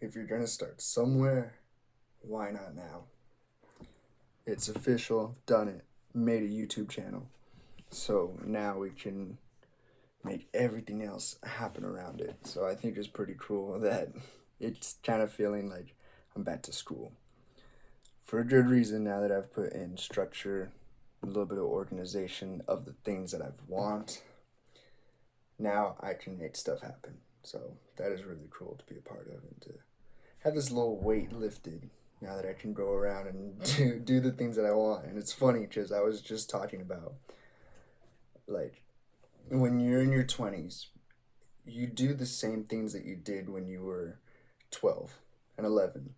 if you're gonna start somewhere, why not now? It's official, done it, made a YouTube channel. So now we can make everything else happen around it. So I think it's pretty cool that it's kind of feeling like I'm back to school. For a good reason now that I've put in structure, a little bit of organization of the things that I want. Now I can make stuff happen. So that is really cool to be a part of and to have this little weight lifted now that I can go around and do the things that I want. And it's funny because I was just talking about like when you're in your 20s, you do the same things that you did when you were 12 and 11,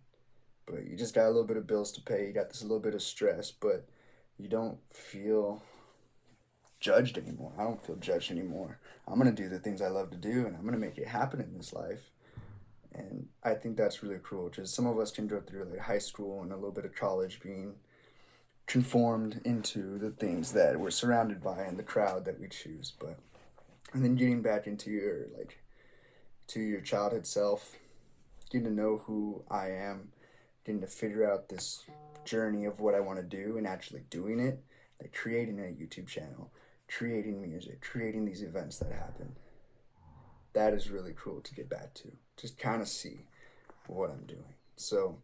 but you just got a little bit of bills to pay, you got this little bit of stress, but you don't feel judged anymore. I don't feel judged anymore. I'm going to do the things I love to do and I'm going to make it happen in this life. And I think that's really cool because some of us can go through like high school and a little bit of college being conformed into the things that we're surrounded by and the crowd that we choose. But and then getting back into your to your childhood self, getting to know who I am, getting to figure out this journey of what I want to do and actually doing it, like creating a YouTube channel, creating music, creating these events that happen. That is really cool to get back to. Just kind of see what I'm doing. So,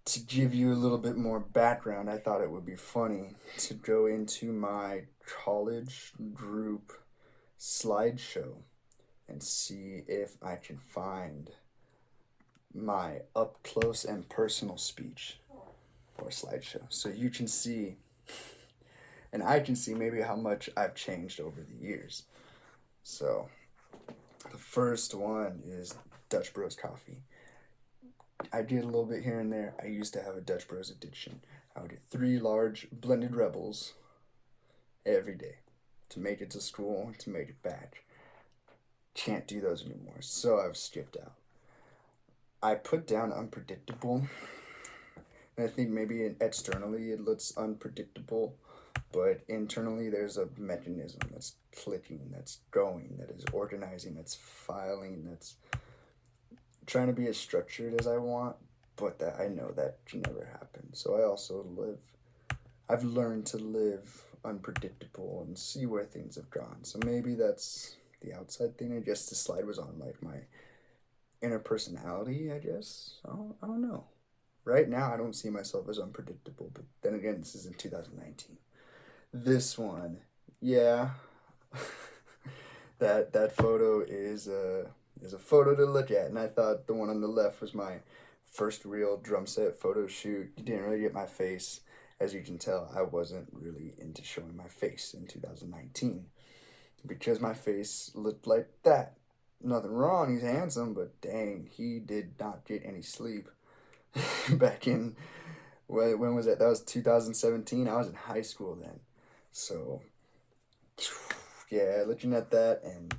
to give you a little bit more background, I thought it would be funny to go into my college group slideshow and see if I can find my up close and personal speech or slideshow. So you can see, and I can see maybe how much I've changed over the years. So the first one is Dutch Bros Coffee. I did a little bit here and there. I used to have a Dutch Bros addiction. I would get 3 large blended rebels every day to make it to school, to make it back. Can't do those anymore, so I've skipped out. I put down unpredictable, and I think maybe externally it looks unpredictable, but internally there's a mechanism that's clicking, that's going, that is organizing, that's filing, that's trying to be as structured as I want, but that I know that can never happen. So I've learned to live unpredictable and see where things have gone. So maybe that's the outside thing. I guess the slide was on like my inner personality, I guess. I don't know. Right now, I don't see myself as unpredictable, but then again, this is in 2019. This one, yeah, that photo is a photo to look at, and I thought the one on the left was my first real drum set photo shoot. You didn't really get my face. As you can tell, I wasn't really into showing my face in 2019 because my face looked like that. Nothing wrong, he's handsome, but dang, he did not get any sleep. Back in, when was that? That was 2017. I was in high school then. So, yeah, looking at that and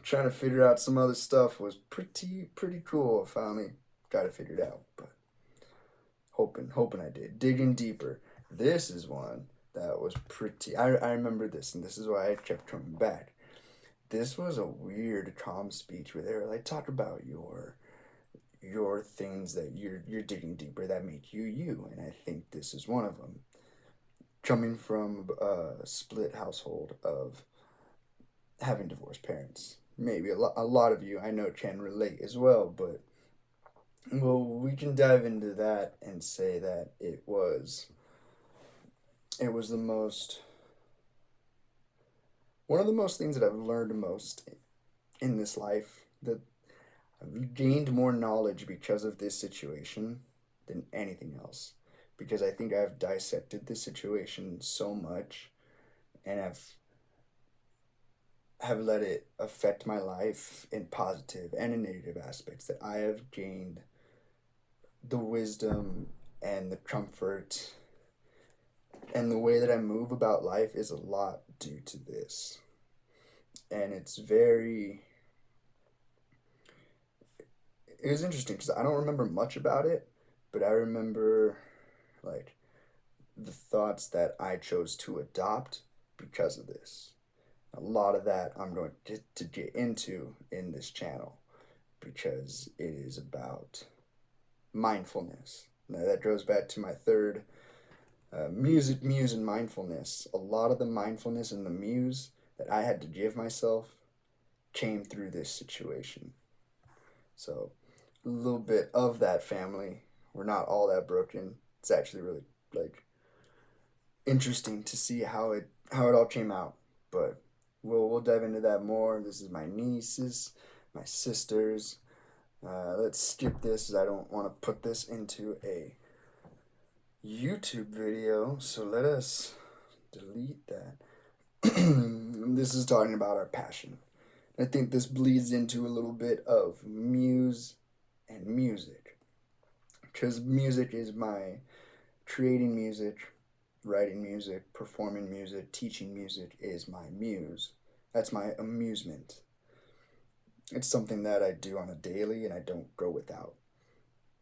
trying to figure out some other stuff was pretty cool. I finally got it figured out, but hoping I did. Digging deeper. This is one that was pretty. I remember this, and this is why I kept coming back. This was a weird calm speech where they were like, talk about your things that you're digging deeper that make you you, and I think this is one of them. Coming from a split household of having divorced parents, maybe a lot of you I know can relate as well, but well, we can dive into that and say that it was the most one of the most things that I've learned most in this life, that I've gained more knowledge because of this situation than anything else. Because I think I've dissected this situation so much and have let it affect my life in positive and in negative aspects, that I have gained the wisdom and the comfort and the way that I move about life is a lot due to this. And it was interesting because I don't remember much about it, but I remember like the thoughts that I chose to adopt because of this. A lot of that I'm going to get into in this channel because it is about mindfulness. Now, that goes back to my third music, muse, and mindfulness. A lot of the mindfulness and the muse that I had to give myself came through this situation. So, a little bit of that family. We're not all that broken. It's actually really like interesting to see how it all came out. But we'll dive into that more. This is my nieces, my sisters. Let's skip this as I don't want to put this into a YouTube video. So let us delete that. This is talking about our passion. I think this bleeds into a little bit of muse and music. Because music is my creating music, writing music, performing music, teaching music is my muse. That's my amusement. It's something that I do on a daily and I don't go without.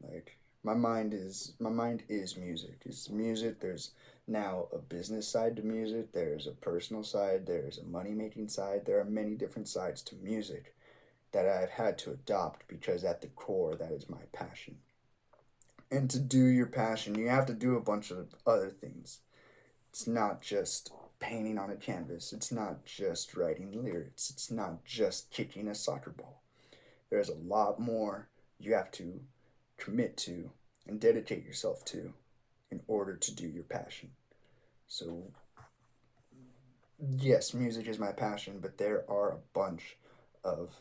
Like my mind is music. It's music. There's now a business side to music. There's a personal side. There's a money making side. There are many different sides to music that I've had to adopt because at the core that is my passion. And to do your passion, you have to do a bunch of other things. It's not just painting on a canvas. It's not just writing lyrics. It's not just kicking a soccer ball. There's a lot more you have to commit to and dedicate yourself to in order to do your passion. So, yes, music is my passion, but there are a bunch of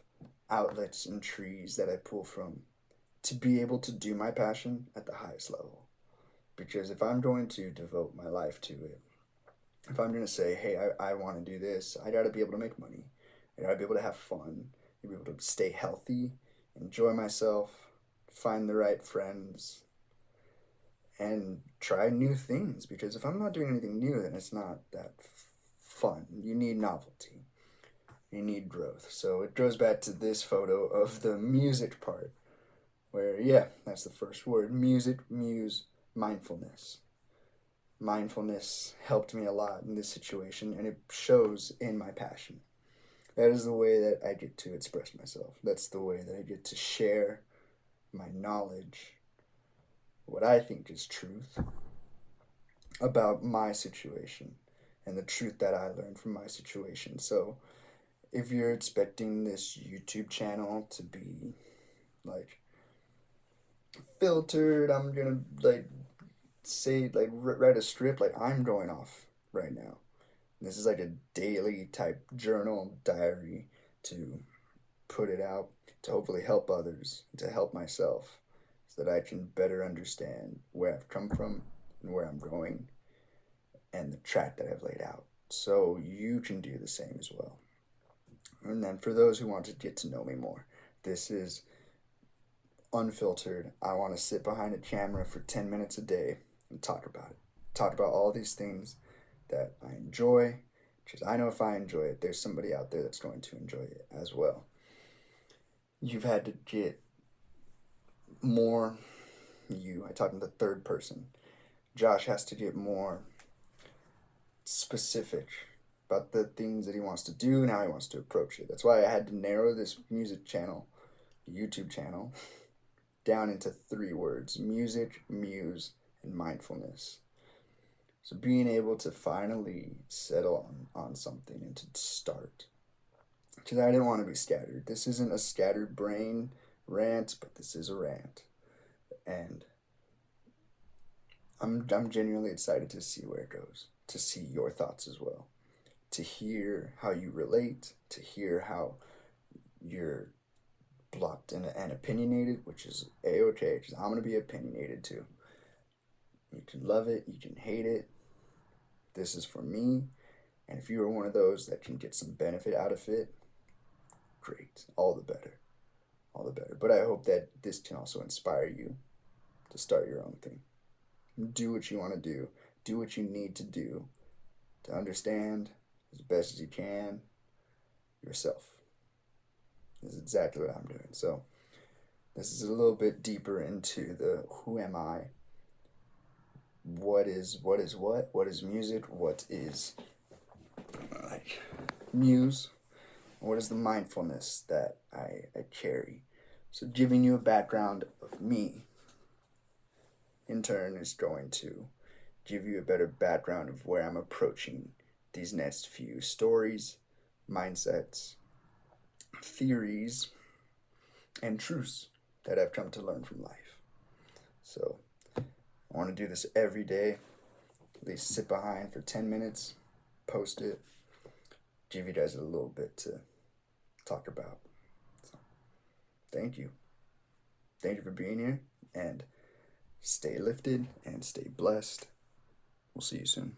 outlets and trees that I pull from to be able to do my passion at the highest level. Because if I'm going to devote my life to it, if I'm going to say, hey, I want to do this, I got to be able to make money. I got to be able to have fun, be able to stay healthy, enjoy myself, find the right friends, and try new things. Because if I'm not doing anything new, then it's not that fun. You need novelty. You need growth. So it goes back to this photo of the music part. Where, yeah, that's the first word. Music, muse, mindfulness. Mindfulness helped me a lot in this situation, and it shows in my passion. That is the way that I get to express myself. That's the way that I get to share my knowledge, what I think is truth about my situation, and the truth that I learned from my situation. So, if you're expecting this YouTube channel to be like filtered, I'm gonna like say like write a script, like I'm going off right now. This is like a daily type journal diary to put it out to hopefully help others, to help myself, so that I can better understand where I've come from and where I'm going and the track that I've laid out, so you can do the same as well. And then for those who want to get to know me more, this is unfiltered. I want to sit behind a camera for 10 minutes a day and talk about it. Talk about all these things that I enjoy, because I know if I enjoy it, there's somebody out there that's going to enjoy it as well. You've had to get more you. I talk in the third person. Josh has to get more specific about the things that he wants to do and how he wants to approach it. That's why I had to narrow this music channel, YouTube channel, down into 3 words: music, muse, and mindfulness. So being able to finally settle on something and to start. Because I didn't want to be scattered. This isn't a scattered brain rant, but this is a rant. And I'm genuinely excited to see where it goes, to see your thoughts as well, to hear how you relate, to hear how you're blocked and opinionated, which is a-okay, because I'm going to be opinionated too. You can love it, you can hate it. This is for me, and if you are one of those that can get some benefit out of it, great, all the better. All the better. But I hope that this can also inspire you to start your own thing. Do what you want to do what you need to do to understand as best as you can yourself. This is exactly what I'm doing. So this is a little bit deeper into the who am I, what is what is music, what is like muse, what is the mindfulness that I carry, So giving you a background of me, in turn, is going to give you a better background of where I'm approaching these next few stories, mindsets, theories, and truths that I've come to learn from life. So I want to do this every day, at least sit behind for 10 minutes, post it, give you guys a little bit to talk about. So, thank you. Thank you for being here, and stay lifted and stay blessed. We'll see you soon.